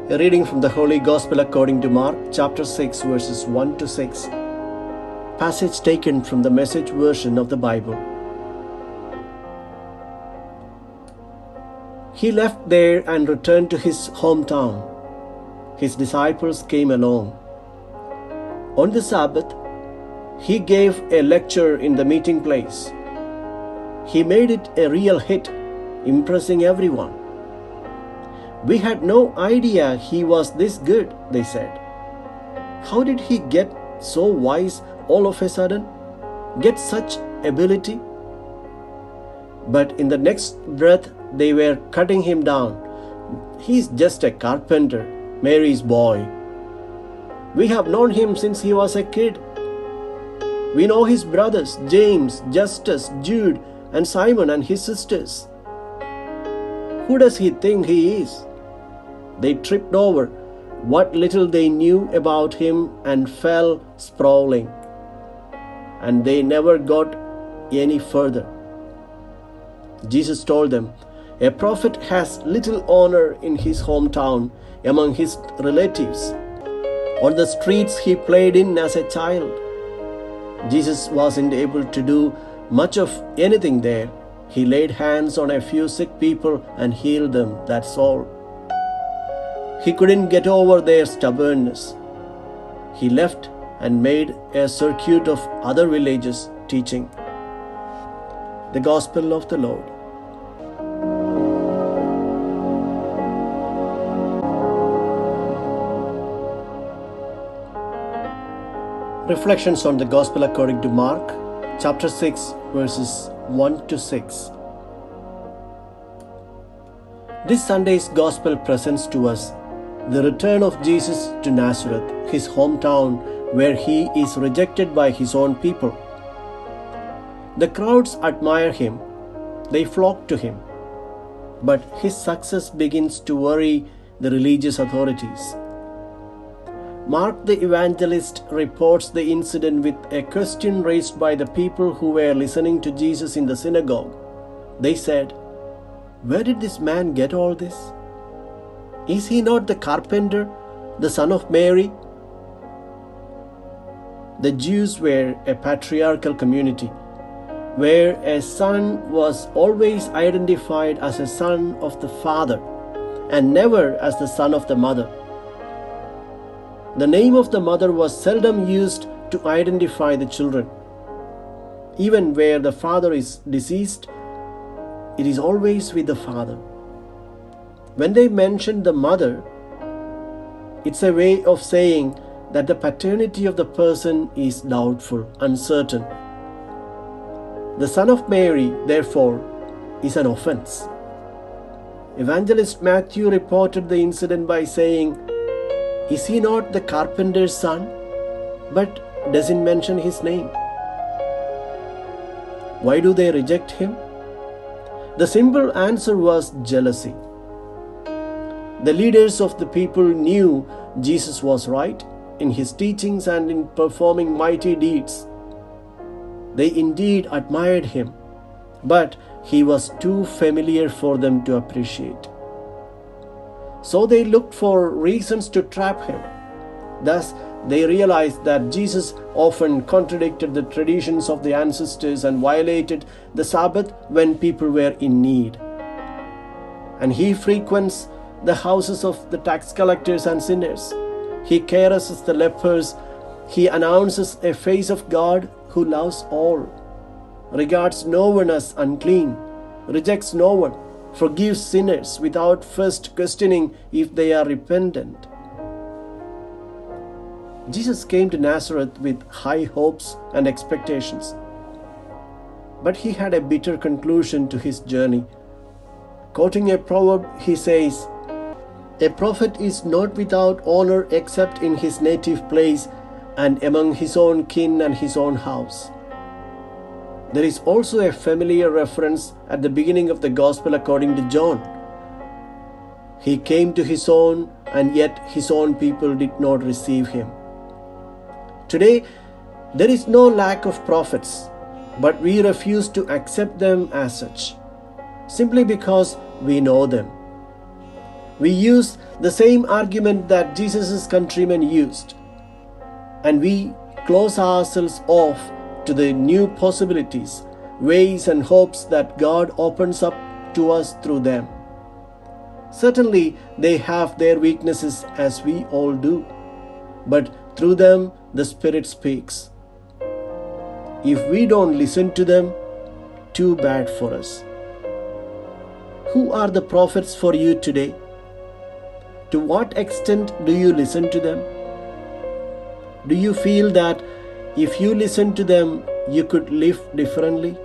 A reading from the Holy Gospel according to Mark, chapter 6, verses 1 to 6. Passage taken from the Message version of the Bible. He left there and returned to his hometown. His disciples came along. On the Sabbath, he gave a lecture in the meeting place. He made it a real hit, impressing everyone. "We had no idea he was this good," they said. "How did he get so wise all of a sudden? Get such ability?" But in the next breath, they were cutting him down. "He's just a carpenter, Mary's boy. We have known him since he was a kid. We know his brothers, James, Justus, Jude, and Simon and his sisters. Who does he think he is?" They tripped over what little they knew about him and fell sprawling. And they never got any further. Jesus told them, "A prophet has little honor in his hometown among his relatives. On the streets he played in as a child." Jesus wasn't able to do much of anything there. He laid hands on a few sick people and healed them, that's all. He couldn't get over their stubbornness. He left and made a circuit of other villages teaching. The Gospel of the Lord. Reflections on the Gospel according to Mark, chapter 6, verses 1 to 6. This Sunday's Gospel presents to us the return of Jesus to Nazareth, his hometown, where he is rejected by his own people. The crowds admire him. They flock to him. But his success begins to worry the religious authorities. Mark the Evangelist reports the incident with a question raised by the people who were listening to Jesus in the synagogue. They said, "Where did this man get all this? Is he not the carpenter, the son of Mary?" The Jews were a patriarchal community, where a son was always identified as a son of the father and never as the son of the mother. The name of the mother was seldom used to identify the children. Even where the father is deceased, it is always with the father. When they mention the mother, it's a way of saying that the paternity of the person is doubtful, uncertain. The son of Mary, therefore, is an offense. Evangelist Matthew reported the incident by saying, "Is he not the carpenter's son?" but doesn't mention his name. Why do they reject him? The simple answer was jealousy. The leaders of the people knew Jesus was right in his teachings and in performing mighty deeds. They indeed admired him, but he was too familiar for them to appreciate. So they looked for reasons to trap him. Thus, they realized that Jesus often contradicted the traditions of the ancestors and violated the Sabbath when people were in need. And he frequents the houses of the tax collectors and sinners. He caresses the lepers. He announces a face of God who loves all, regards no one as unclean, rejects no one, forgives sinners without first questioning if they are repentant. Jesus came to Nazareth with high hopes and expectations. But he had a bitter conclusion to his journey. Quoting a proverb, he says, "A prophet is not without honor except in his native place and among his own kin and his own house." There is also a familiar reference at the beginning of the Gospel according to John. "He came to his own, and yet his own people did not receive him." Today, there is no lack of prophets, but we refuse to accept them as such, simply because we know them. We use the same argument that Jesus' countrymen used, and we close ourselves off to the new possibilities, ways, and hopes that God opens up to us through them. Certainly, they have their weaknesses as we all do, but through them the Spirit speaks. If we don't listen to them, too bad for us. Who are the prophets for you today? To what extent do you listen to them? Do you feel that if you listen to them, you could live differently?